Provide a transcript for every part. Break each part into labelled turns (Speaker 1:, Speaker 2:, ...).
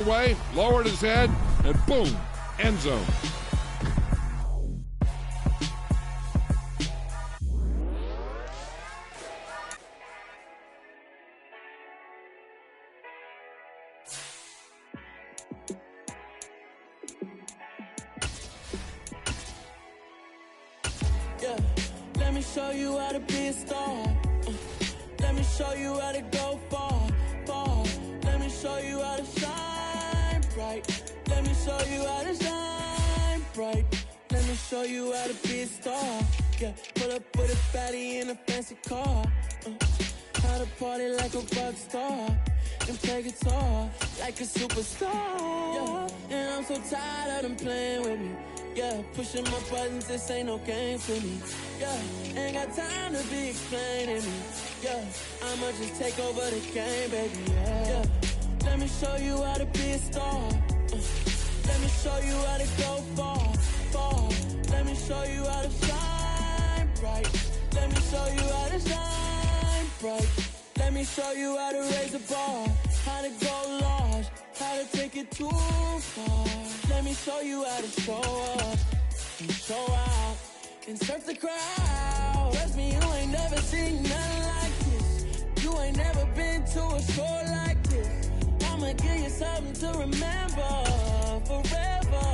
Speaker 1: Away, lowered his head, and boom, end zone.
Speaker 2: Yeah, let me show you how to be a star. Let me show you how to go far, far. Let me show you how to shine bright. Let me show you how to shine bright. Let me show you how to be a star. Yeah, pull up with a fatty in a fancy car. How to party like a rock star and play guitar like a superstar. Yeah, and I'm so tired of them playing with me. Yeah, pushing my buttons, this ain't no game for me. Yeah, ain't got time to be explaining me. Yeah, I'ma just take over the game, baby. Yeah, let me show you how to be a star. Let me show you how to go far, far. Let me show you how to shine bright. Let me show you how to shine bright. Let me show you how to raise the bar, how to go large, how to take it too far. Let me show you how to show up and show out and surf the crowd. Trust me, you ain't never seen nothing like this. You ain't never been to a show like this. I'ma give you something to remember forever.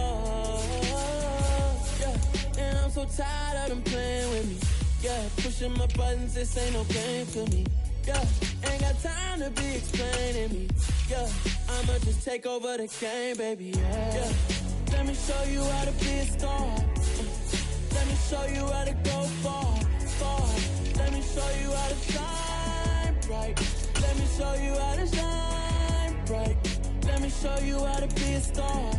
Speaker 2: Yeah, and I'm so tired of them playing with me. Yeah, pushing my buttons, this ain't no game for me. Yeah, ain't got time to be explaining me. Yeah, I'ma just take over the game, baby. Yeah, let me show you how to be a star. Let me show you how to go far, far. Let me show you how to shine bright. Let me show you how to shine bright. Let me show you how to be a star.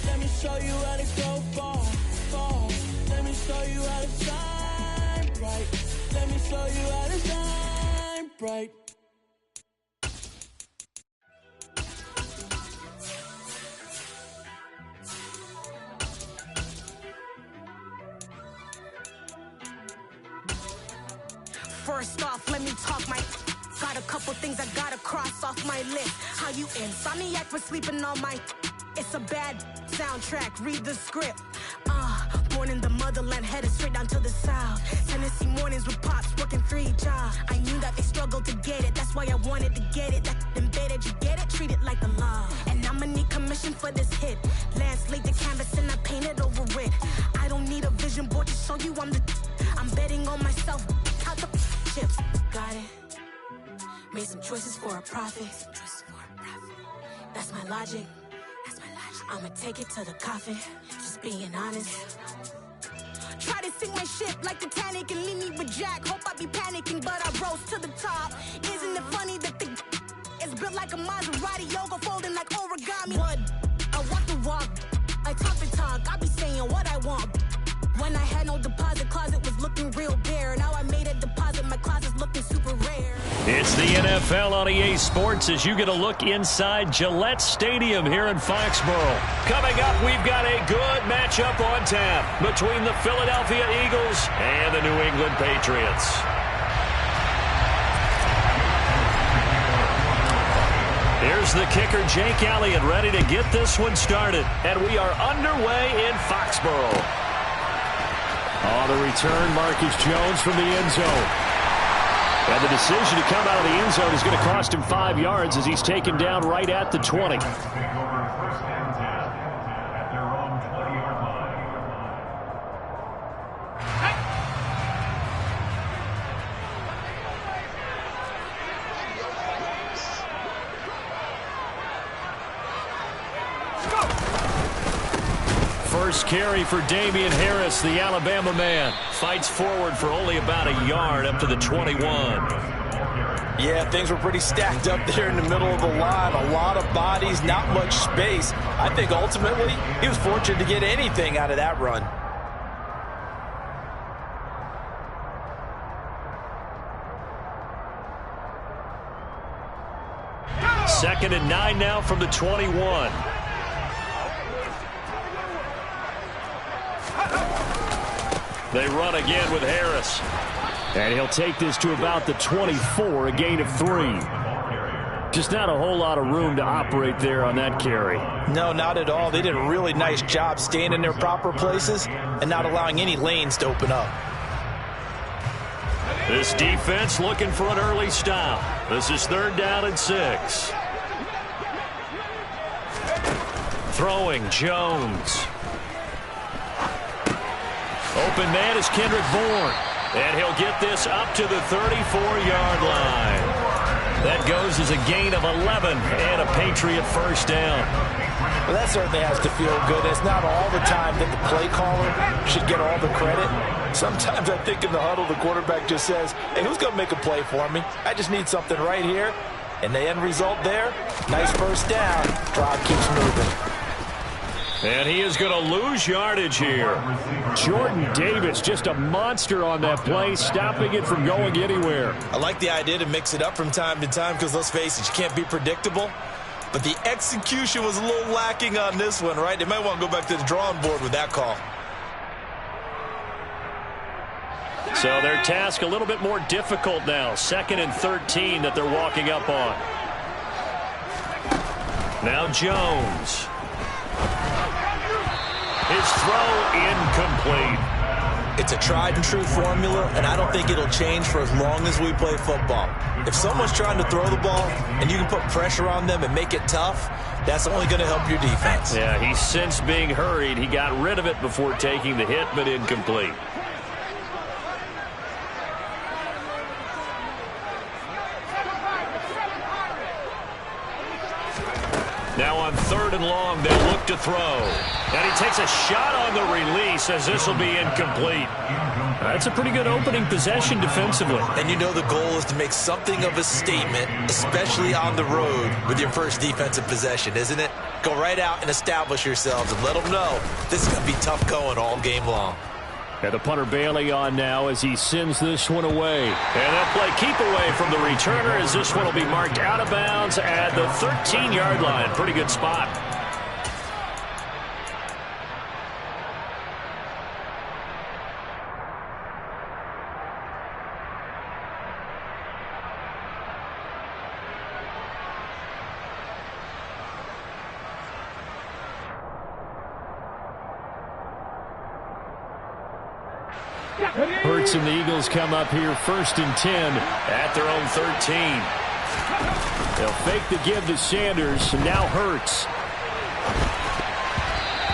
Speaker 2: Let me show you how to go far, far. Let me show you how to shine bright. Let me show you how to shine bright.
Speaker 3: First off, let me talk my got a couple things I gotta cross off my list. How you insomniac for sleeping on my it's a bad soundtrack, read the script. Born in the motherland, headed straight down to the south. Tennessee mornings with pops, working 3 jobs. I knew that they struggled to get it, that's why I wanted to get it. That embedded, you get it, treat it like the law. And I'ma need commission for this hit. Lance laid the canvas and I painted over it. I don't need a vision board to show you I'm betting on myself, count the chips. Got it, made some choices for a profit. That's my logic. I'ma take it to the coffin, just being honest. Try to sink my ship like Titanic and leave me with Jack. Hope I be panicking, but I rose to the top. Isn't it funny that the is built like a Maserati, yoga folding like origami? What? I walk the walk, I talk the talk, I be saying what I want. When I had no deposit, closet was looking real bare. Now I made a deposit, my closet's looking super rare.
Speaker 4: It's the NFL on EA Sports as you get a look inside Gillette Stadium here in Foxborough. Coming up, we've got a good matchup on tap between the Philadelphia Eagles and the New England Patriots. Here's the kicker, Jake Elliott, ready to get this one started. And we are underway in Foxborough. On the return, Marcus Jones from the end zone. And the decision to come out of the end zone is going to cost him 5 yards as he's taken down right at the 20. First carry for Damian Harris, the Alabama man. Fights forward for only about a yard up to the 21.
Speaker 5: Yeah, things were pretty stacked up there in the middle of the line. A lot of bodies, not much space. I think ultimately he was fortunate to get anything out of that run.
Speaker 4: Second and 9 now from the 21. They run again with Harris. And he'll take this to about the 24, a gain of 3. Just not a whole lot of room to operate there on that carry.
Speaker 5: No, not at all. They did a really nice job staying in their proper places and not allowing any lanes to open up.
Speaker 4: This defense looking for an early stop. This is 3rd down and 6. Throwing Jones. Open man is Kendrick Bourne. And he'll get this up to the 34-yard line. That goes as a gain of 11 and a Patriot first down.
Speaker 5: Well, that certainly has to feel good. It's not all the time that the play caller should get all the credit. Sometimes I think in the huddle, the quarterback just says, hey, who's going to make a play for me? I just need something right here. And the end result there, nice first down. Drive keeps moving.
Speaker 4: And he is going to lose yardage here. Jordan Davis, just a monster on that play, stopping it from going anywhere.
Speaker 5: I like the idea to mix it up from time to time because, let's face it, you can't be predictable. But the execution was a little lacking on this one, right? They might want to go back to the drawing board with that call.
Speaker 4: So their task a little bit more difficult now. 2nd and 13 that they're walking up on. Now Jones. His throw incomplete.
Speaker 5: It's a tried and true formula, and I don't think it'll change for as long as we play football. If someone's trying to throw the ball and you can put pressure on them and make it tough, that's only going to help your defense.
Speaker 4: Yeah, he's since being hurried. He got rid of it before taking the hit, but incomplete. Now on 3rd and long, they'll look to throw. And he takes a shot on the release as this will be incomplete. That's a pretty good opening possession defensively.
Speaker 5: And you know the goal is to make something of a statement, especially on the road with your first defensive possession, isn't it? Go right out and establish yourselves and let them know this is going to be tough going all game long.
Speaker 4: And the punter Bailey on now as he sends this one away. And that play keep away from the returner as this one will be marked out of bounds at the 13-yard line. Pretty good spot. Hurts and the Eagles come up here 1st and 10 at their own 13. They'll fake the give to Sanders, and now Hurts.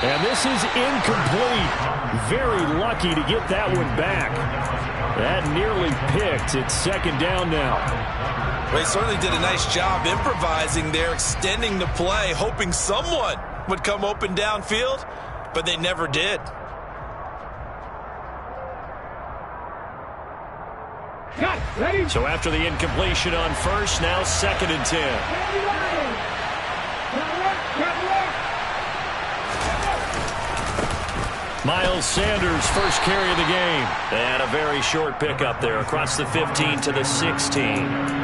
Speaker 4: And this is incomplete. Very lucky to get that one back. That nearly picked. It's 2nd down now.
Speaker 5: They certainly did a nice job improvising there, extending the play, hoping someone would come open downfield, but they never did.
Speaker 4: So after the incompletion on 1st, now 2nd and 10. Miles Sanders, first carry of the game. And a very short pickup there across the 15 to the 16.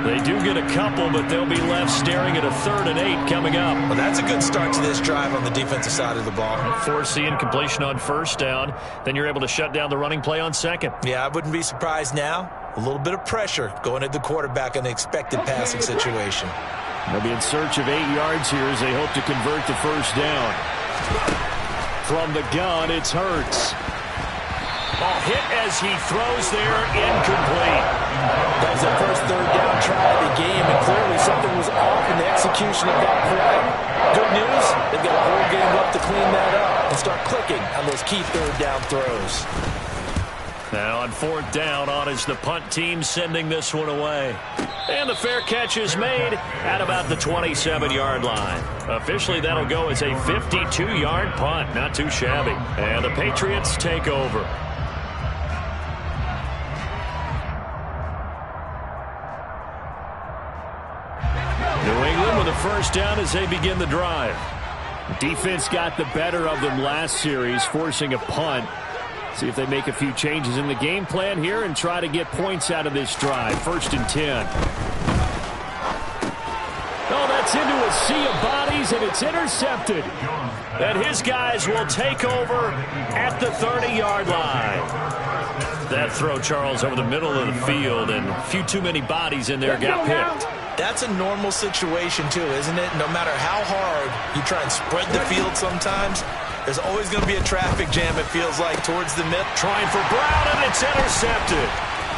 Speaker 4: They do get a couple, but they'll be left staring at a 3rd and 8 coming up.
Speaker 5: Well, that's a good start to this drive on the defensive side of the ball.
Speaker 4: Force the incompletion on 1st down. Then you're able to shut down the running play on 2nd.
Speaker 5: Yeah, I wouldn't be surprised now. A little bit of pressure going at the quarterback in an expected passing situation.
Speaker 4: They'll be in search of 8 yards here as they hope to convert the 1st down. From the gun, it's Hurts. Ball hit as he throws there, incomplete.
Speaker 5: That was their first 3rd down try of the game, and clearly something was off in the execution of that play. Good news, they've got a whole game left to clean that up and start clicking on those key 3rd down throws.
Speaker 4: Now on 4th down, on is the punt team sending this one away. And the fair catch is made at about the 27-yard line. Officially, that'll go as a 52-yard punt. Not too shabby. And the Patriots take over. New England with a 1st down as they begin the drive. Defense got the better of them last series, forcing a punt. See if they make a few changes in the game plan here and try to get points out of this drive. 1st and 10. Oh, that's into a sea of bodies, and it's intercepted. And his guys will take over at the 30-yard line. That throw, Charles, over the middle of the field, and a few too many bodies in there got picked.
Speaker 5: That's a normal situation too, isn't it? No matter how hard you try and spread the field sometimes, there's always going to be a traffic jam, it feels like, towards the middle.
Speaker 4: Trying for Brown, and it's intercepted.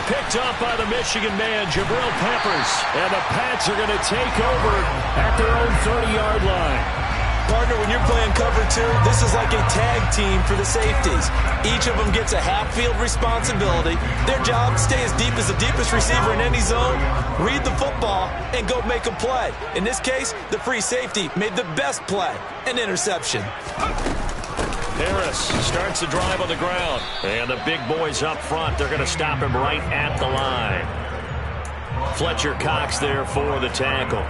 Speaker 4: Picked up by the Michigan man, Jabril Peppers. And the Pats are going to take over at their own 30-yard line.
Speaker 5: Partner, when you're playing cover two, this is like a tag team for the safeties. Each of them gets a half-field responsibility. Their job, stay as deep as the deepest receiver in any zone, read the football, and go make a play. In this case, the free safety made the best play, an interception.
Speaker 4: Harris starts the drive on the ground. And the big boys up front, they're going to stop him right at the line. Fletcher Cox there for the tackle.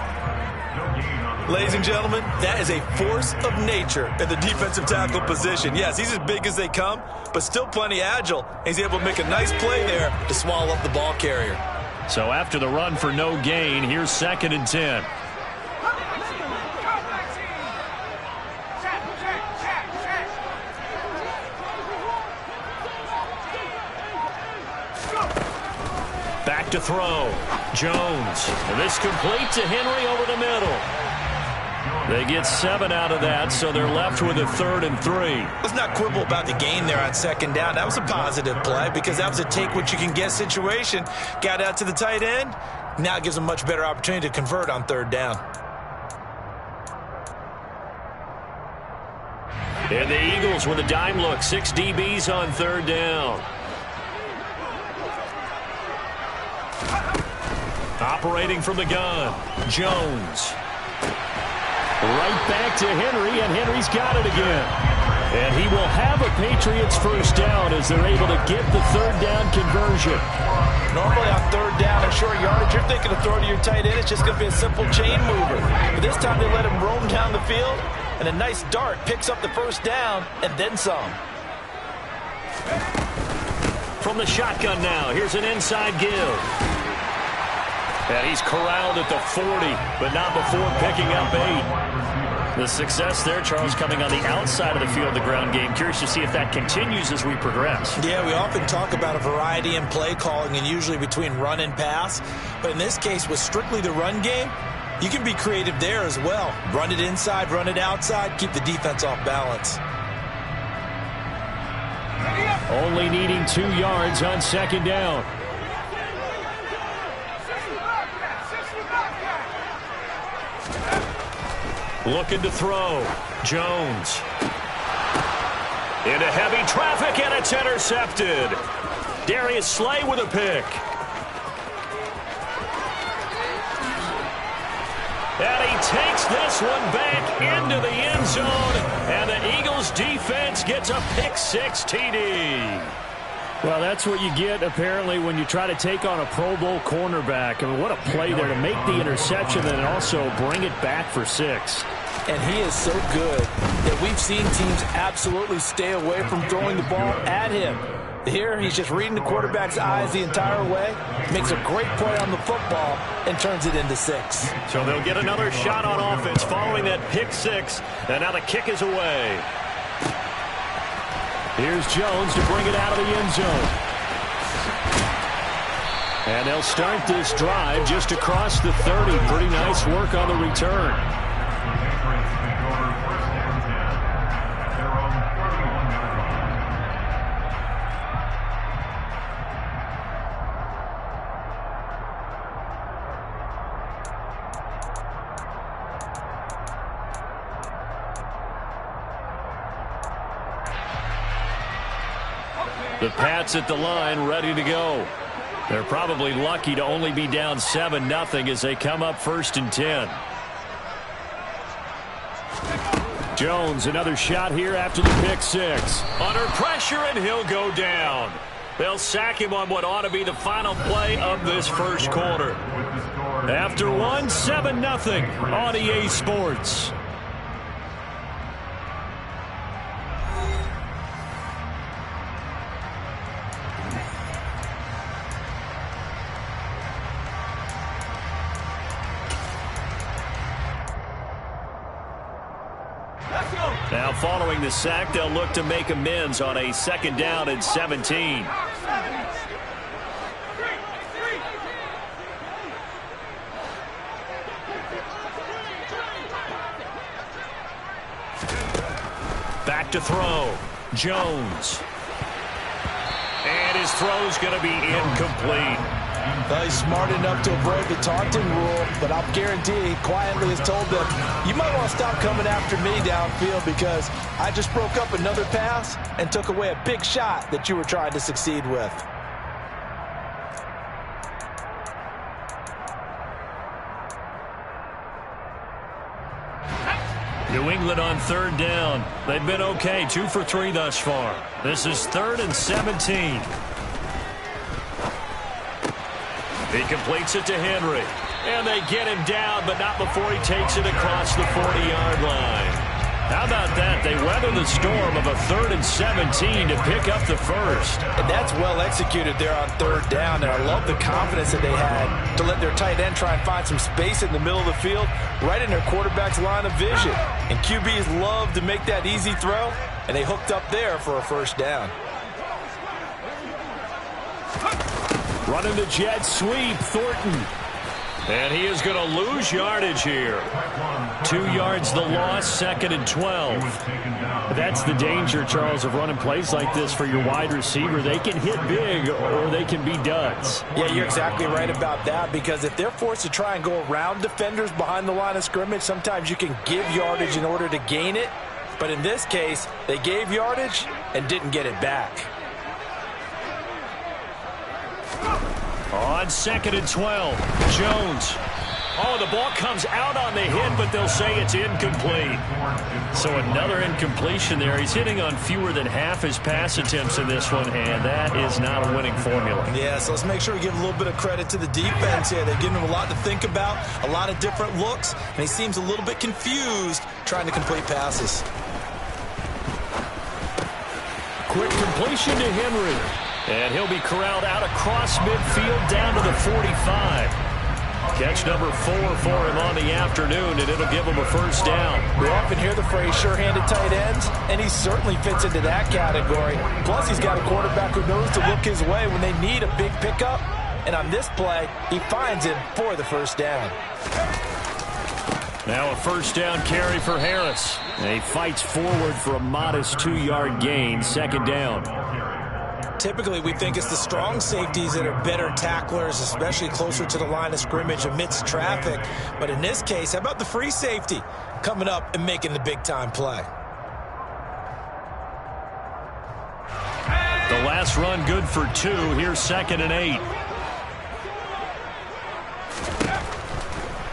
Speaker 5: Ladies and gentlemen, that is a force of nature in the defensive tackle position. Yes, he's as big as they come, but still plenty agile. He's able to make a nice play there to swallow up the ball carrier.
Speaker 4: So after the run for no gain, here's 2nd and 10. Back to throw. Jones. And this complete to Henry over the middle. They get 7 out of that, so they're left with a 3rd and 3.
Speaker 5: Let's not quibble about the gain there on 2nd down. That was a positive play because that was a take-what-you-can-get situation. Got out to the tight end. Now it gives them a much better opportunity to convert on 3rd down.
Speaker 4: And the Eagles with a dime look. 6 DBs on 3rd down. Operating from the gun, Jones. Right back to Henry, and Henry's got it again. And he will have a Patriots first down as they're able to get the 3rd down conversion.
Speaker 5: Normally on 3rd down and short yardage, you're thinking of throwing to your tight end. It's just going to be a simple chain mover. But this time they let him roam down the field, and a nice dart picks up the first down and then some.
Speaker 4: From the shotgun now, here's an inside give. And he's corralled at the 40, but not before picking up 8. The success there, Charles, coming on the outside of the field, the ground game. Curious to see if that continues as we progress.
Speaker 5: Yeah, we often talk about a variety in play calling and usually between run and pass. But in this case, with strictly the run game, you can be creative there as well. Run it inside, run it outside, keep the defense off balance.
Speaker 4: Only needing 2 yards on 2nd down. Looking to throw. Jones. Into heavy traffic, and it's intercepted. Darius Slay with a pick. And he takes this one back into the end zone. And the Eagles defense gets a pick-6 TD. Well, that's what you get, apparently, when you try to take on a Pro Bowl cornerback. I mean, what a play there to make the interception and also bring it back for 6.
Speaker 5: And he is so good that we've seen teams absolutely stay away from throwing the ball at him. Here, he's just reading the quarterback's eyes the entire way, makes a great play on the football, and turns it into 6.
Speaker 4: So they'll get another shot on offense following that pick-6, and now the kick is away. Here's Jones to bring it out of the end zone. And they'll start this drive just across the 30. Pretty nice work on the return. The Pats at the line, ready to go. They're probably lucky to only be down 7-0 as they come up 1st and 10. Jones, another shot here after the pick-6. Under pressure, and he'll go down. They'll sack him on what ought to be the final play of this first quarter. After one, 7-0 on EA Sports. Now following the sack, they'll look to make amends on a 2nd down and 17. Back to throw. Jones. And his throw's going to be incomplete.
Speaker 5: Well, he's smart enough to avoid the taunting rule, but I'll guarantee he quietly has told them, you might want to stop coming after me downfield because I just broke up another pass and took away a big shot that you were trying to succeed with.
Speaker 4: New England on third down. They've been okay, 2 for 3 thus far. This is 3rd and 17. He completes it to Henry. And they get him down, but not before he takes it across the 40-yard line. How about that? They weather the storm of a 3rd and 17 to pick up the first.
Speaker 5: And that's well executed there on third down. And I love the confidence that they had to let their tight end try and find some space in the middle of the field, right in their quarterback's line of vision. And QBs love to make that easy throw, and they hooked up there for a first down.
Speaker 4: Running the jet sweep, Thornton. And he is going to lose yardage here. 2 yards the loss, 2nd and 12. That's the danger, Charles, of running plays like this for your wide receiver. They can hit big or they can be duds.
Speaker 5: Yeah, you're exactly right about that, because if they're forced to try and go around defenders behind the line of scrimmage, sometimes you can give yardage in order to gain it. But in this case, they gave yardage and didn't get it back.
Speaker 4: On 2nd and 12, Jones. Oh, the ball comes out on the hit, but they'll say it's incomplete. So another incompletion there. He's hitting on fewer than half his pass attempts in this one, and that is not a winning formula.
Speaker 5: Yeah, so let's make sure we give a little bit of credit to the defense here. They've given him a lot to think about, a lot of different looks, and he seems a little bit confused trying to complete passes.
Speaker 4: Quick completion to Henry. And he'll be corralled out across midfield down to the 45. Catch number 4 for him on the afternoon, and it'll give him a first down.
Speaker 5: We often hear the phrase sure-handed tight ends, and he certainly fits into that category. Plus, he's got a quarterback who knows to look his way when they need a big pickup. And on this play, he finds him for the first down.
Speaker 4: Now a first down carry for Harris. And he fights forward for a modest 2-yard gain, 2nd down.
Speaker 5: Typically, we think it's the strong safeties that are better tacklers, especially closer to the line of scrimmage amidst traffic. But in this case, how about the free safety coming up and making the big-time play?
Speaker 4: The last run good for 2. Here's 2nd and 8.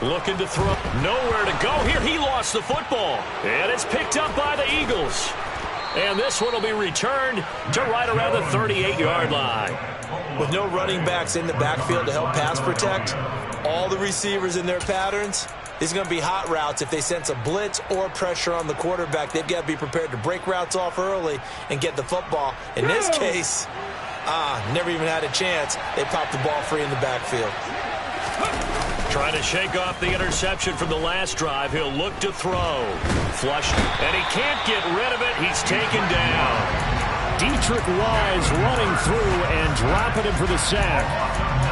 Speaker 4: Looking to throw. Nowhere to go here. He lost the football. And it's picked up by the Eagles. And this one will be returned to right around the 38-yard line.
Speaker 5: With no running backs in the backfield to help pass protect, all the receivers in their patterns, it's going to be hot routes. If they sense a blitz or pressure on the quarterback, they've got to be prepared to break routes off early and get the football. In this case, never even had a chance. They popped the ball free in the backfield.
Speaker 4: Trying to shake off the interception from the last drive. He'll look to throw. Flush. And he can't get rid of it. He's taken down. Dietrich Wise running through and dropping him for the sack.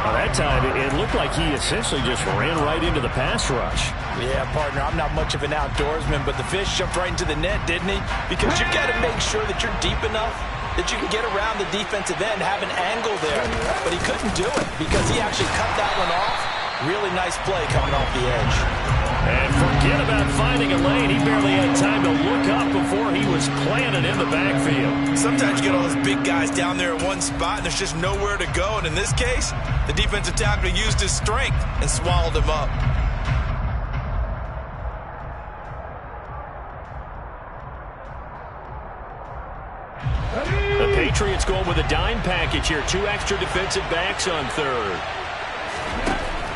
Speaker 4: Well, that time, it looked like he essentially just ran right into the pass rush.
Speaker 5: Yeah, partner, I'm not much of an outdoorsman, but the fish jumped right into the net, didn't he? Because you've got to make sure that you're deep enough that you can get around the defensive end, have an angle there. But he couldn't do it because he actually cut that one off. Really nice play coming off the edge.
Speaker 4: And forget about finding a lane. He barely had time to look up before he was planted in the backfield.
Speaker 5: Sometimes you get all those big guys down there at one spot, and there's just nowhere to go. And in this case, the defensive tackle used his strength and swallowed him up.
Speaker 4: The Patriots going with a dime package here. 2 extra defensive backs on third.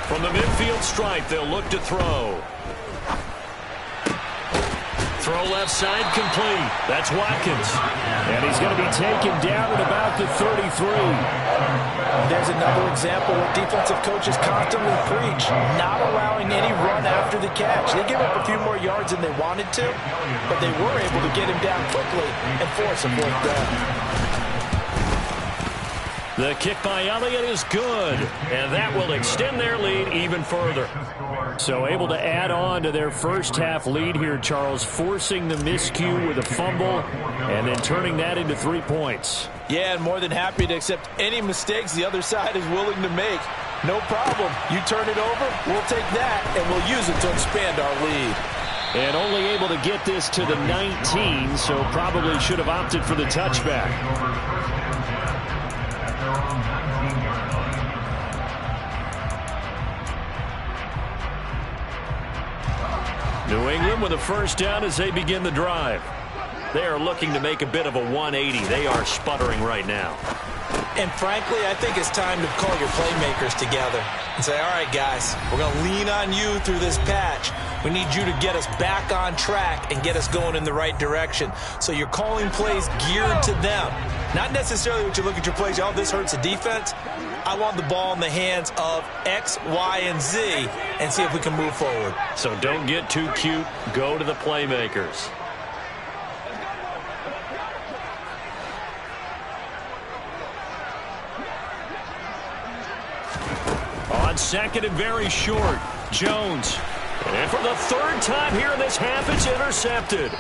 Speaker 4: From the midfield stripe, they'll look to throw. Throw left side complete. That's Watkins. And he's going to be taken down at about the 33.
Speaker 5: There's another example where defensive coaches constantly preach, not allowing any run after the catch. They give up a few more yards than they wanted to, but they were able to get him down quickly and force a fourth down.
Speaker 4: The kick by Elliott is good, and that will extend their lead even further. So able to add on to their first half lead here, Charles, forcing the miscue with a fumble and then turning that into 3 points.
Speaker 5: Yeah, and more than happy to accept any mistakes the other side is willing to make. No problem. You turn it over, we'll take that, and we'll use it to expand our lead.
Speaker 4: And only able to get this to the 19, so probably should have opted for the touchback. New England with a first down as they begin the drive. They are looking to make a bit of a 180. They are sputtering right now.
Speaker 5: And frankly, I think it's time to call your playmakers together and say, all right, guys, we're going to lean on you through this patch. We need you to get us back on track and get us going in the right direction. So you're calling plays geared to them. Not necessarily what you look at your plays, oh, this hurts the defense. I want the ball in the hands of X, Y, and Z and see if we can move forward.
Speaker 4: So don't get too cute. Go to the playmakers. On second and very short, Jones. And for the third time here in this half, it's intercepted.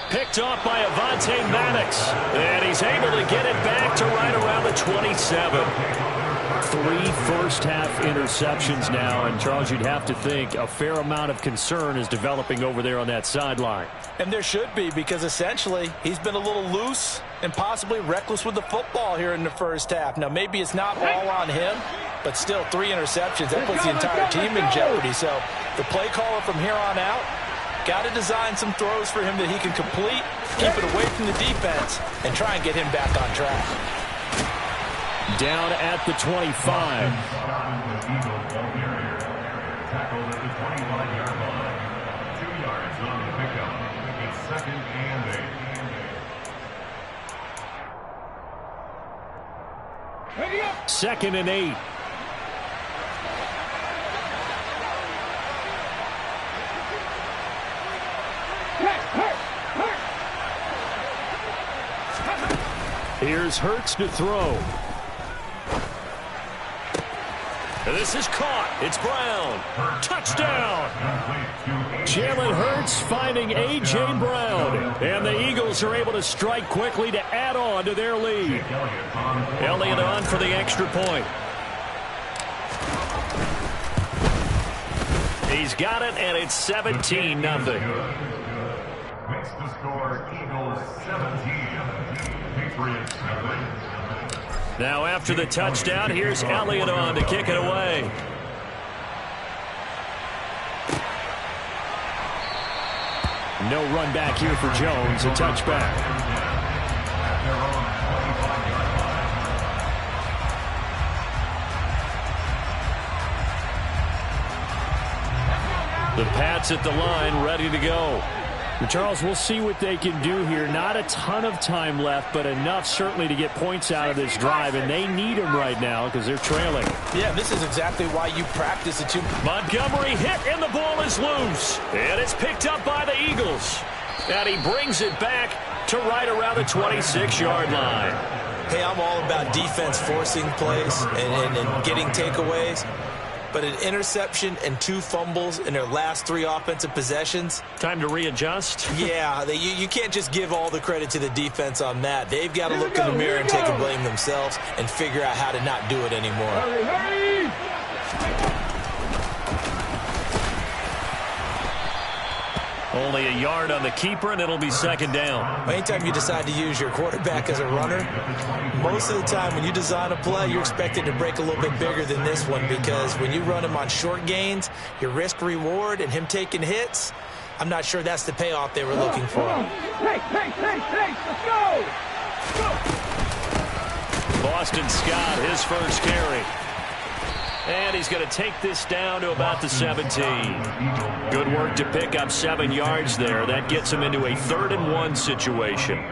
Speaker 4: Picked off by Avonte Maddox. And he's able to get it back to right around the 27. 3 first-half interceptions now, and Charles, you'd have to think a fair amount of concern is developing over there on that sideline.
Speaker 5: And there should be, because essentially he's been a little loose and possibly reckless with the football here in the first half. Now, maybe it's not all on him, but still 3 interceptions. That puts the entire team in jeopardy. So the play caller from here on out got to design some throws for him that he can complete, keep it away from the defense, and try and get him back on track.
Speaker 4: Down at the 25. Second and 8. Here's Hurts to throw. And this is caught. It's Brown. Touchdown. Jalen Hurts finding A.J. Brown. And the Eagles are able to strike quickly to add on to their lead. Elliott on for the extra point. He's got it, and it's 17-0.
Speaker 6: Makes the score Eagles 17, Patriots 7.
Speaker 4: Now after the touchdown, here's Elliott on to kick it away. No run back here for Jones, a touchback. The Pats at the line, ready to go. Charles, we'll see what they can do here. Not a ton of time left, but enough certainly to get points out of this drive, and they need them right now because they're trailing.
Speaker 5: Yeah, this is exactly why you practice the two.
Speaker 4: Montgomery hit, and the ball is loose. And it's picked up by the Eagles. And he brings it back to right around the 26-yard line.
Speaker 5: Hey, I'm all about defense forcing plays and getting takeaways. But an interception and 2 fumbles in their last 3 offensive possessions.
Speaker 4: Time to readjust?
Speaker 5: Yeah, you can't just give all the credit to the defense on that. They've got to look in the mirror and take a blame themselves and figure out how to not do it anymore.
Speaker 1: Hurry!
Speaker 4: Only a yard on the keeper, and it'll be second down.
Speaker 5: Anytime you decide to use your quarterback as a runner, most of the time when you design a play, you're expected to break a little bit bigger than this one, because when you run him on short gains, your risk-reward and him taking hits, I'm not sure that's the payoff they were looking for.
Speaker 1: Hey, let's go!
Speaker 4: Boston Scott, his first carry. And he's going to take this down to about the 17. Good work to pick up 7 yards there. That gets him into a 3rd-and-1 situation.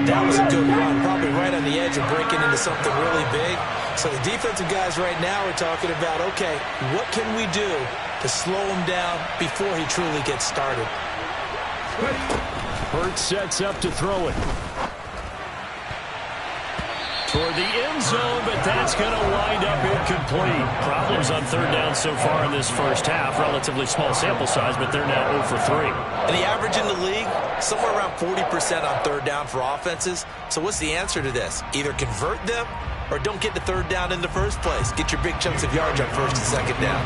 Speaker 5: That was a good run, probably right on the edge of breaking into something really big. So the defensive guys right now are talking about, okay, what can we do to slow him down before he truly gets started?
Speaker 4: Hurts sets up to throw it. toward the end zone, but that's going to wind up incomplete. Problems on third down so far in this first half. Relatively small sample size, but they're now 0 for 3.
Speaker 5: And the average in the league, somewhere around 40% on third down for offenses. So what's the answer to this? Either convert them or don't get to third down in the first place. Get your big chunks of yards on first and second down.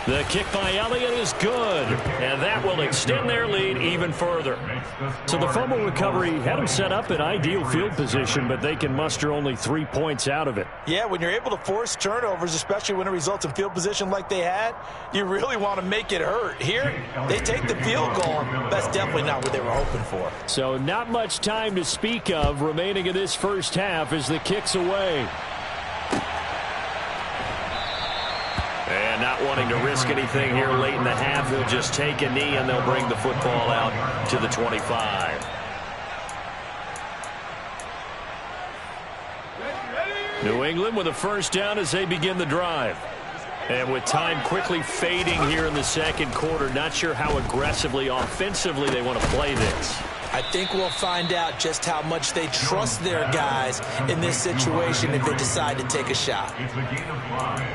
Speaker 4: The kick by Elliott is good, and that will extend their lead even further. So the fumble recovery had them set up in ideal field position, but they can muster only 3 points out of it.
Speaker 5: Yeah, when you're able to force turnovers, especially when it results in field position like they had, you really want to make it hurt. Here, they take the field goal. That's definitely not what they were hoping for.
Speaker 4: So not much time to speak of remaining in this first half as the kick's away. And not wanting to risk anything here late in the half, they'll just take a knee and they'll bring the football out to the 25. New England with a first down as they begin the drive. And with time quickly fading here in the second quarter, not sure how aggressively, offensively they want to play this.
Speaker 5: I think we'll find out just how much they trust their guys in this situation if they decide to take a shot.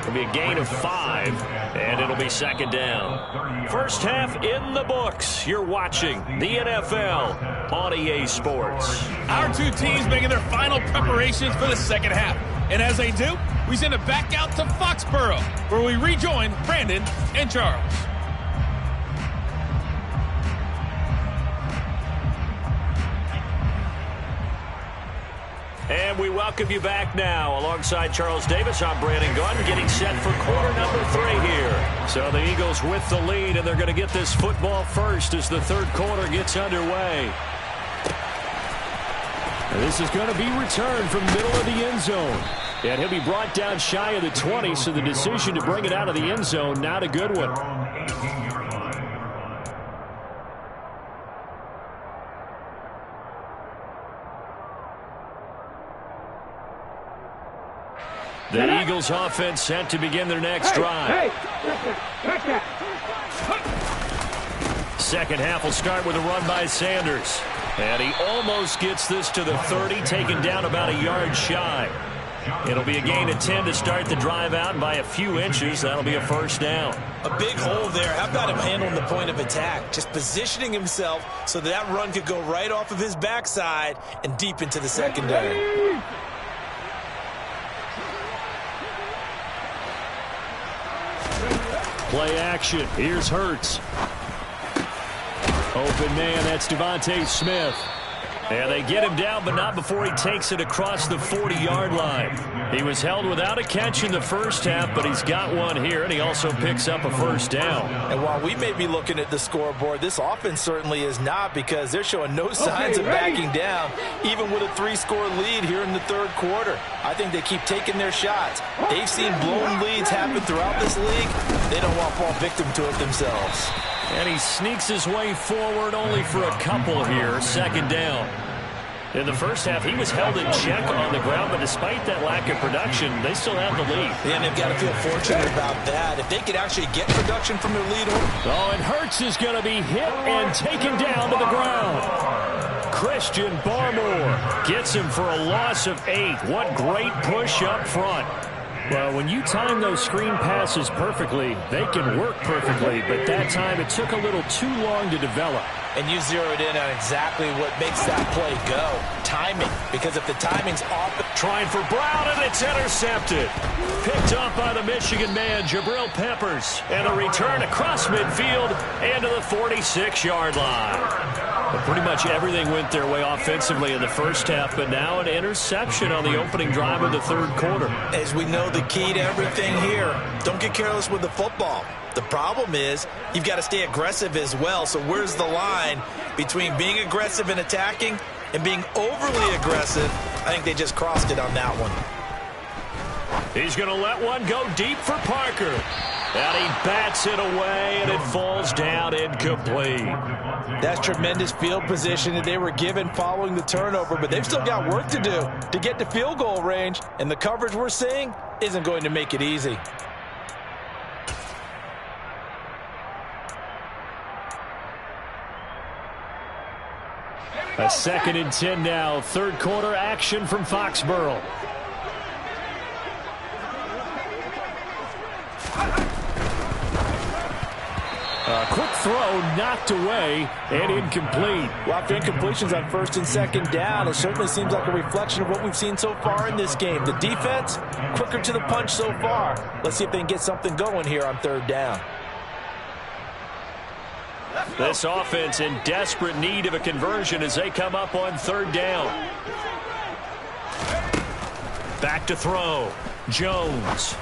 Speaker 4: It'll be a gain of 5, and it'll be second down. First half in the books. You're watching the NFL on EA Sports.
Speaker 7: Our two teams making their final preparations for the second half. And as they do, we send it back out to Foxborough, where we rejoin Brandon and Charles.
Speaker 4: And we welcome you back now. Alongside Charles Davis, I'm Brandon Gunn, getting set for quarter number 3 here. So the Eagles with the lead, and they're going to get this football first as the third quarter gets underway. And this is going to be returned from the middle of the end zone. And he'll be brought down shy of the 20, so the decision to bring it out of the end zone, not a good one. The Eagles offense set to begin their next drive. Second half will start with a run by Sanders. And he almost gets this to the 30, taken down about a yard shy. It'll be a gain of 10 to start the drive out, and by a few inches, that'll be a first down.
Speaker 5: A big hole there. How about him handling the point of attack? Just positioning himself so that run could go right off of his backside and deep into the secondary.
Speaker 4: Play action. Here's Hurts. Open man, that's Devontae Smith. And they get him down, but not before he takes it across the 40-yard line. He was held without a catch in the first half, but he's got one here, and he also picks up a first down.
Speaker 5: And while we may be looking at the scoreboard, this offense certainly is not, because they're showing no signs of backing down, even with a 3-score lead here in the third quarter. I think they keep taking their shots. They've seen blown leads happen throughout this league. They don't want to fall victim to it themselves.
Speaker 4: And he sneaks his way forward only for a couple here, second down. In the first half, he was held in check on the ground, but despite that lack of production, they still have the lead.
Speaker 5: Yeah, and they've got to feel fortunate about that. If they could actually get production from their lead.
Speaker 4: Oh, and Hurts is going to be hit and taken down to the ground. Christian Barmore gets him for a loss of 8. What great push up front. Well, when you time those screen passes perfectly, they can work perfectly, but that time it took a little too long to develop.
Speaker 5: And you zeroed in on exactly what makes that play go. Timing. Because if the timing's off...
Speaker 4: Trying for Brown, and it's intercepted. Picked up by the Michigan man, Jabril Peppers. And a return across midfield and to the 46-yard line. But pretty much everything went their way offensively in the first half, but now an interception on the opening drive of the third quarter.
Speaker 5: As we know, the key to everything here, don't get careless with the football. The problem is you've got to stay aggressive as well. So where's the line between being aggressive and attacking and being overly aggressive? I think they just crossed it on that one.
Speaker 4: He's going to let one go deep for Parker. And he bats it away, and it falls down incomplete.
Speaker 5: That's tremendous field position that they were given following the turnover, but they've still got work to do to get to field goal range, and the coverage we're seeing isn't going to make it easy.
Speaker 4: A 2nd and 10 now. Third quarter action from Foxborough. A quick throw knocked away and incomplete.
Speaker 5: Well, after incompletions on 1st and 2nd down, it certainly seems like a reflection of what we've seen so far in this game. The defense, quicker to the punch so far. Let's see if they can get something going here on 3rd down.
Speaker 4: This offense in desperate need of a conversion as they come up on 3rd down. Back to throw. Jones.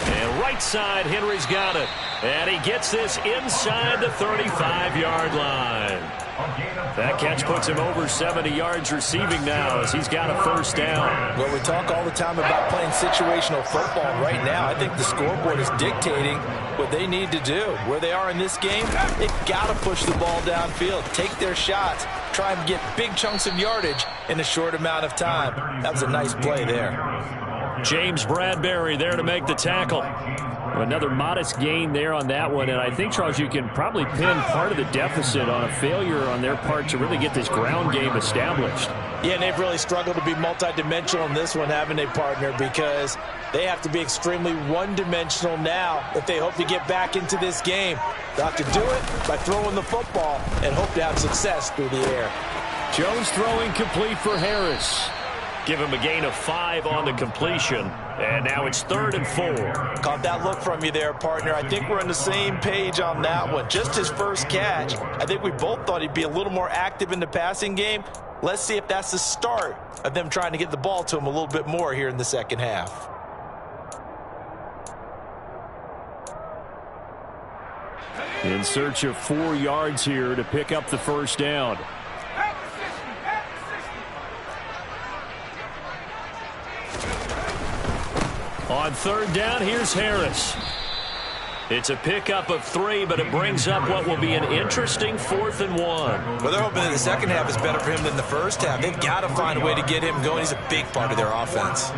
Speaker 4: And right side, Henry's got it. And he gets this inside the 35-yard line. That catch puts him over 70 yards receiving now as he's got a 1st down.
Speaker 5: Well, we talk all the time about playing situational football. Right now, I think the scoreboard is dictating what they need to do. Where they are in this game, they've got to push the ball downfield, take their shots, try and get big chunks of yardage in a short amount of time. That was a nice play there.
Speaker 4: James Bradbury there to make the tackle. Another modest gain there on that one, and I think, Charles, you can probably pin part of the deficit on a failure on their part to really get this ground game established.
Speaker 5: Yeah, and they've really struggled to be multidimensional in this one, haven't they, partner, because they have to be extremely one-dimensional now if they hope to get back into this game. They'll have to do it by throwing the football and hope to have success through the air.
Speaker 4: Jones throwing complete for Harris. Give him a gain of 5 on the completion. And now it's 3rd and 4.
Speaker 5: Caught that look from you there, partner. I think we're on the same page on that one. Just his first catch. I think we both thought he'd be a little more active in the passing game. Let's see if that's the start of them trying to get the ball to him a little bit more here in the 2nd half.
Speaker 4: In search of 4 yards here to pick up the 1st down. On 3rd down, here's Harris. It's a pickup of 3, but it brings up what will be an interesting 4th and 1.
Speaker 5: Well, they're hoping that the 2nd half is better for him than the 1st half. They've got to find a way to get him going. He's a big part of their offense.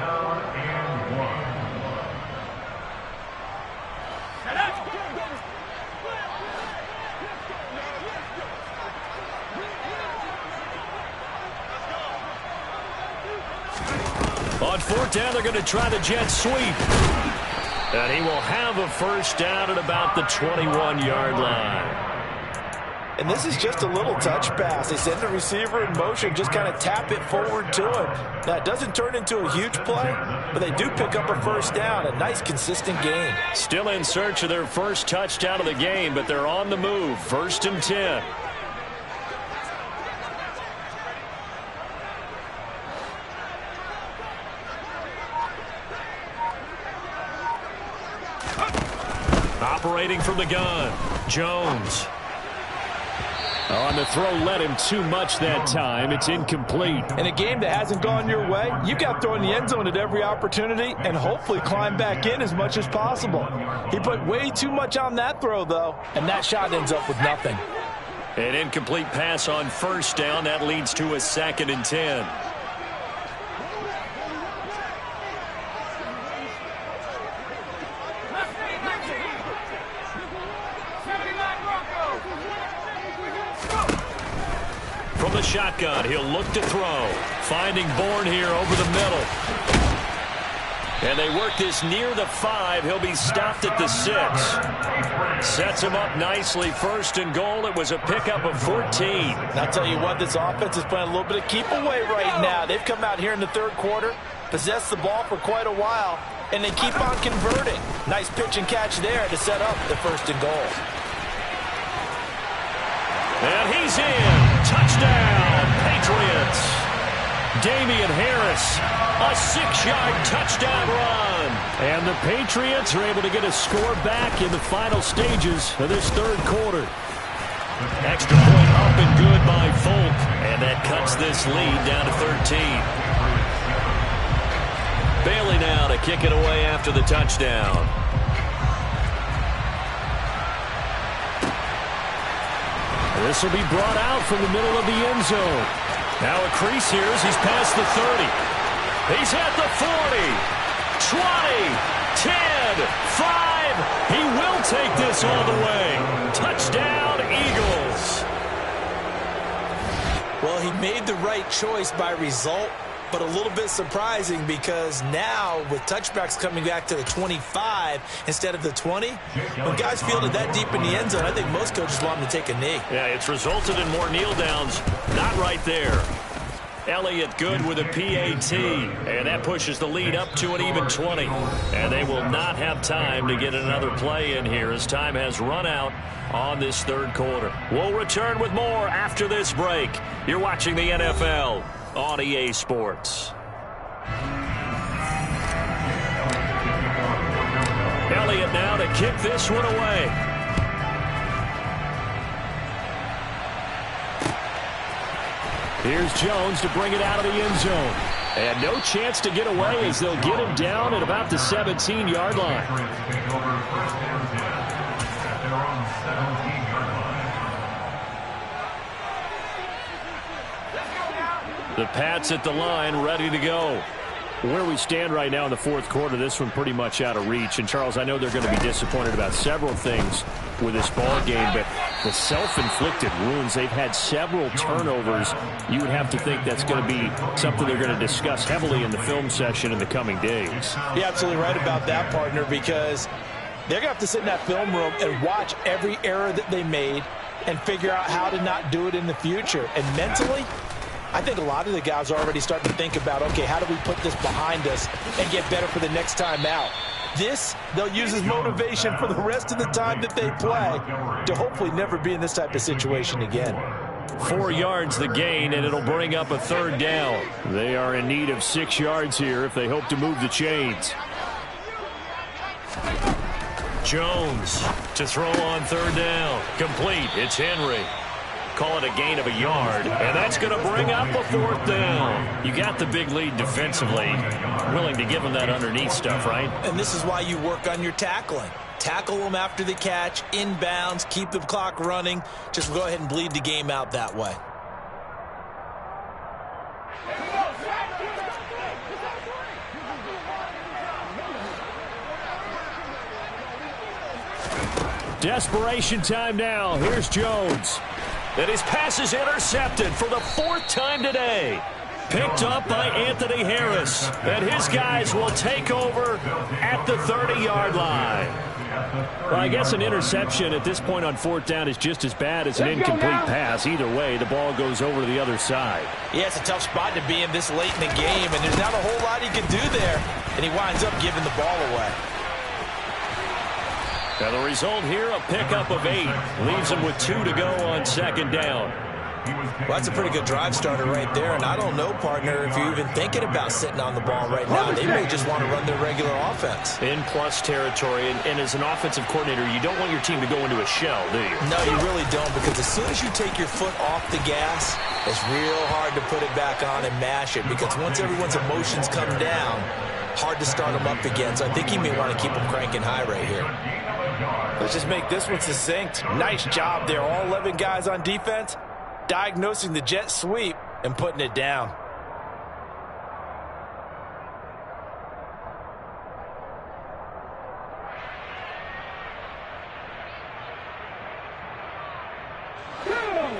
Speaker 4: On 4th down, they're going to try the jet sweep. And he will have a 1st down at about the 21-yard line.
Speaker 5: And this is just a little touch pass. They send the receiver in motion, just kind of tap it forward to him. Now, it doesn't turn into a huge play, but they do pick up a 1st down, a nice, consistent gain.
Speaker 4: Still in search of their first touchdown of the game, but they're on the move. 1st and 10. Operating from the gun, Jones. On the throw, led him too much that time. It's incomplete.
Speaker 5: In a game that hasn't gone your way, you've got to throw in the end zone at every opportunity and hopefully climb back in as much as possible. He put way too much on that throw, though, and that shot ends up with nothing.
Speaker 4: An incomplete pass on 1st down. That leads to a 2nd and 10. From the shotgun, he'll look to throw. Finding Bourne here over the middle. And they work this near the 5. He'll be stopped at the 6. Sets him up nicely. 1st and goal. It was a pickup of 14.
Speaker 5: I'll tell you what, this offense is playing a little bit of keep away right now. They've come out here in the 3rd quarter, possessed the ball for quite a while, and they keep on converting. Nice pitch and catch there to set up the 1st and goal.
Speaker 4: And he's in. Touchdown, Patriots. Damian Harris, a 6-yard touchdown run. And the Patriots are able to get a score back in the final stages of this 3rd quarter. Extra point up and good by Folk. And that cuts this lead down to 13. Bailey now to kick it away after the touchdown. This will be brought out from the middle of the end zone. Now a crease here as he's past the 30. He's at the 40, 20, 10, 5. He will take this all the way. Touchdown, Eagles.
Speaker 5: made the right choice by result, but a little bit surprising because now with touchbacks coming back to the 25 instead of the 20, when guys fielded that deep in the end zone, I think most coaches want them to take a knee.
Speaker 4: Yeah, it's resulted in more kneel downs. Not right there. Elliott good with a PAT, and that pushes the lead up to an even 20. And they will not have time to get another play in here as time has run out on this third quarter. We'll return with more after this break. You're watching the NFL on EA Sports. Elliott now to kick this one away. Here's Jones to bring it out of the end zone. And no chance to get away as they'll get him down at about the 17-yard line. The Pats at the line, ready to go. Where we stand right now in the fourth quarter, this one pretty much out of reach. And, Charles, I know they're going to be disappointed about several things with this ball game, but the self-inflicted wounds, they've had several turnovers. You would have to think that's going to be something they're going to discuss heavily in the film session in the coming days.
Speaker 5: You're absolutely right about that, partner, because they're going to have to sit in that film room and watch every error that they made and figure out how to not do it in the future. And mentally, I think a lot of the guys are already starting to think about, okay, how do we put this behind us and get better for the next time out? This, they'll use as motivation for the rest of the time that they play to hopefully never be in this type of situation again.
Speaker 4: 4 yards the gain, and it'll bring up a third down. They are in need of 6 yards here if they hope to move the chains. Jones to throw on third down. Complete. It's Henry. Call it a gain of a yard, and that's going to bring up a fourth down. You got the big lead defensively. Willing to give them that underneath stuff, right?
Speaker 5: And this is why you work on your tackling. Tackle them after the catch, inbounds, keep the clock running. Just go ahead and bleed the game out that way.
Speaker 4: Desperation time now. Here's Jones. And his pass is intercepted for the 4th time today. Picked up by Anthony Harris. And his guys will take over at the 30-yard line. Well, I guess an interception at this point on 4th down is just as bad as an incomplete pass. Either way, the ball goes over to the other side.
Speaker 5: Yeah, it's a tough spot to be in this late in the game, and there's not a whole lot he can do there. And he winds up giving the ball away.
Speaker 4: Now the result here, a pickup of 8. Leaves him with 2 to go on 2nd down.
Speaker 5: Well, that's a pretty good drive starter right there. And I don't know, partner, if you're even thinking about sitting on the ball right now. They may just want to run their regular offense.
Speaker 4: In plus territory. And as an offensive coordinator, you don't want your team to go into a shell, do you?
Speaker 5: No, you really don't, because as soon as you take your foot off the gas, it's real hard to put it back on and mash it. Because once everyone's emotions come down, hard to start them up again. So I think he may want to keep them cranking high right here. Let's just make this one succinct. Nice job there. All 11 guys on defense diagnosing the jet sweep and putting it down.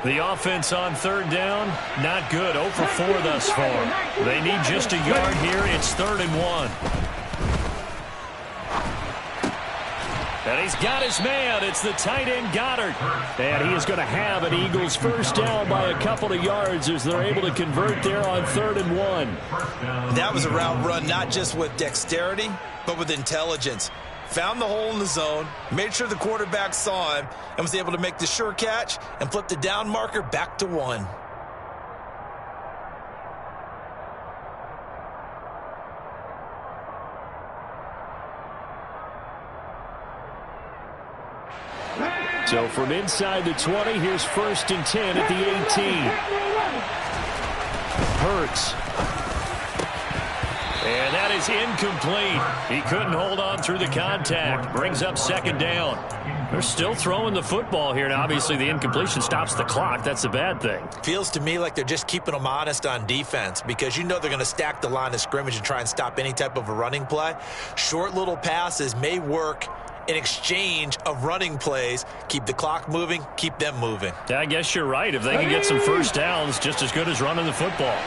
Speaker 4: The offense on 3rd down, not good. 0 for 4 thus far. They need just a yard here. It's 3rd and 1. And he's got his man. It's the tight end Goddard. And he is going to have an Eagles first down by a couple of yards as they're able to convert there on 3rd and 1.
Speaker 5: That was a route run not just with dexterity, but with intelligence. Found the hole in the zone, made sure the quarterback saw him, and was able to make the sure catch and flip the down marker back to 1.
Speaker 4: So from inside the 20, here's 1st and 10 at the 18. Hurts. And that is incomplete. He couldn't hold on through the contact. Brings up 2nd down. They're still throwing the football here. Now, obviously, the incompletion stops the clock. That's a bad thing.
Speaker 5: Feels to me like they're just keeping them honest on defense, because you know they're going to stack the line of scrimmage and try and stop any type of a running play. Short little passes may work in exchange of running plays. Keep the clock moving, keep them moving.
Speaker 4: Yeah, I guess you're right. If they can get some first downs, just as good as running the football.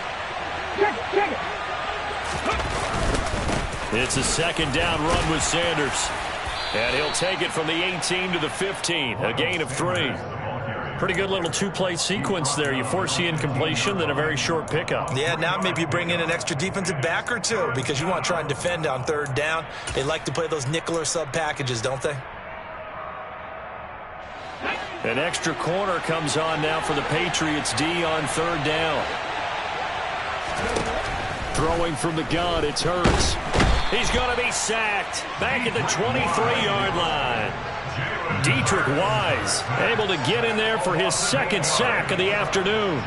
Speaker 4: It's a second down run with Sanders. And he'll take it from the 18 to the 15, a gain of 3. Pretty good little two-play sequence there. You force the incompletion, then a very short pickup.
Speaker 5: Yeah, now maybe you bring in an extra defensive back or two because you want to try and defend on third down. They like to play those nickel or sub packages, don't they?
Speaker 4: An extra corner comes on now for the Patriots D on third down. Throwing from the gun, it's Hurts. He's going to be sacked back at the 23-yard line. Dietrich Wise able to get in there for his second sack of the afternoon.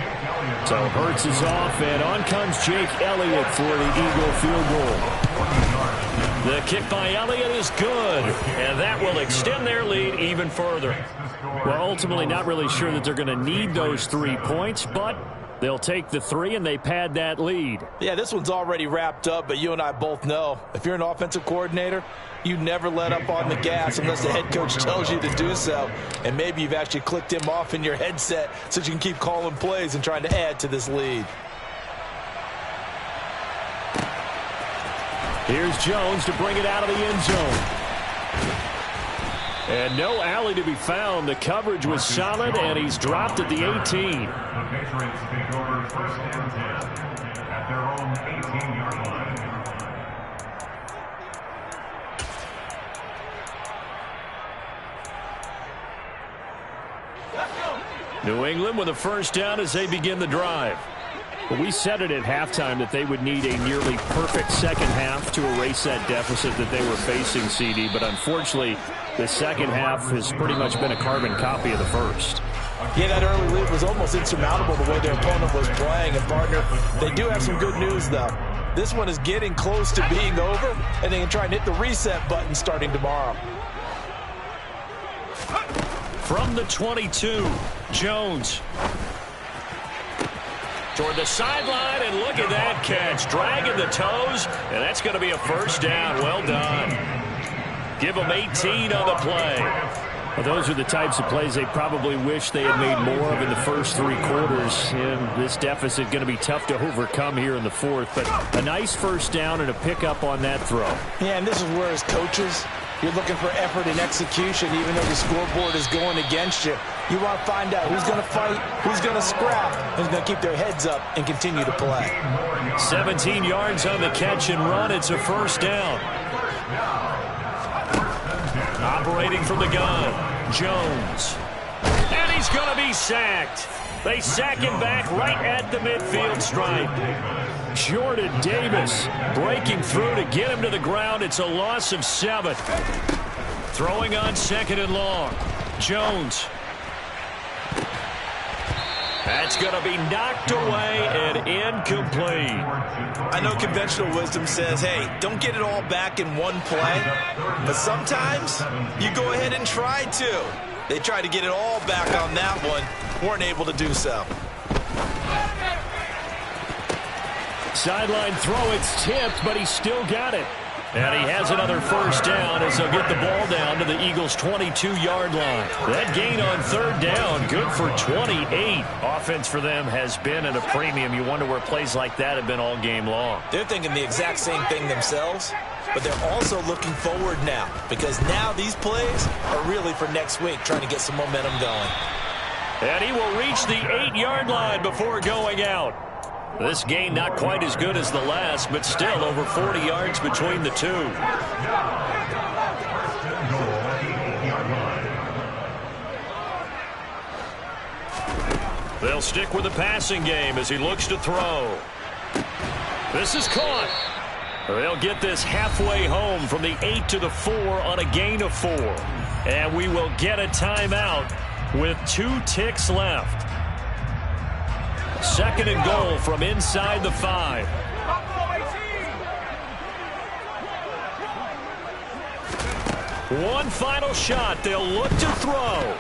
Speaker 4: So Hurts is off, and on comes Jake Elliott for the Eagle field goal. The kick by Elliott is good, and that will extend their lead even further. Well, ultimately not really sure that they're going to need those 3 points, but they'll take the 3 and they pad that lead.
Speaker 5: Yeah, this one's already wrapped up, but you and I both know if you're an offensive coordinator, you never let up on the gas unless the head coach tells you to do so. And maybe you've actually clicked him off in your headset so you can keep calling plays and trying to add to this lead.
Speaker 4: Here's Jones to bring it out of the end zone. And no alley to be found. The coverage was solid, and he's dropped at the 18.
Speaker 6: The Patriots take over first and 10 at their own 18-yard line.
Speaker 4: New England with a first down as they begin the drive. Well, we said it at halftime that they would need a nearly perfect second half to erase that deficit that they were facing, CD, but unfortunately the second half has pretty much been a carbon copy of the first.
Speaker 5: Yeah, that early lead was almost insurmountable the way their opponent was playing. And, partner, they do have some good news, though. This one is getting close to being over, and they can try and hit the reset button starting tomorrow.
Speaker 4: From the 22, Jones. Toward the sideline, and look at that catch. Dragging the toes, and that's going to be a first down. Well done. Give them 18 on the play. Well, those are the types of plays they probably wish they had made more of in the first 3 quarters. And this deficit going to be tough to overcome here in the fourth. But a nice first down and a pickup on that throw.
Speaker 5: Yeah, and this is where as coaches, you're looking for effort and execution, even though the scoreboard is going against you. You want to find out who's going to fight, who's going to scrap, who's going to keep their heads up and continue to play.
Speaker 4: 17 yards on the catch and run. It's a first down. Operating from the gun, Jones. And he's going to be sacked. They sack him back right at the midfield stripe. Jordan Davis breaking through to get him to the ground. It's a loss of 7. Throwing on second and long. Jones. That's going to be knocked away and incomplete.
Speaker 5: I know conventional wisdom says, hey, don't get it all back in one play. But sometimes you go ahead and try to. They tried to get it all back on that one. Weren't able to do so.
Speaker 4: Sideline throw, it's tipped, but he still got it. And he has another first down as they'll get the ball down to the Eagles' 22-yard line. That gain on third down, good for 28. Offense for them has been at a premium. You wonder where plays like that have been all game long.
Speaker 5: They're thinking the exact same thing themselves, but they're also looking forward now because now these plays are really for next week, trying to get some momentum going.
Speaker 4: And he will reach the 8-yard line before going out. This gain not quite as good as the last, but still over 40 yards between the two. They'll stick with the passing game as he looks to throw. This is caught. They'll get this halfway home from the 8 to the 4 on a gain of 4. And we will get a timeout with 2 ticks left. Second and goal from inside the 5. One final shot. They'll look to throw.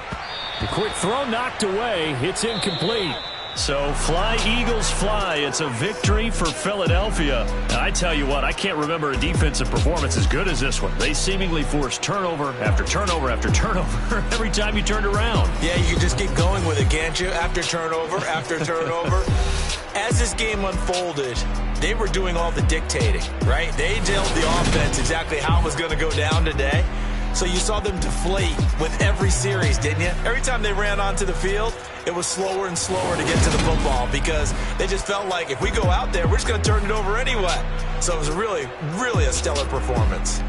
Speaker 4: The quick throw knocked away. It's incomplete. So fly, Eagles, fly. It's a victory for Philadelphia. And I tell you what, I can't remember a defensive performance as good as this one. They seemingly forced turnover after turnover after turnover every time you turned around.
Speaker 5: Yeah, you can just keep going with it, can't you? After turnover, after turnover. As this game unfolded, they were doing all the dictating, right? They told the offense exactly how it was going to go down today. So you saw them deflate with every series, didn't you? Every time they ran onto the field, it was slower and slower to get to the football because they just felt like if we go out there, we're just going to turn it over anyway. So it was really, really a stellar performance.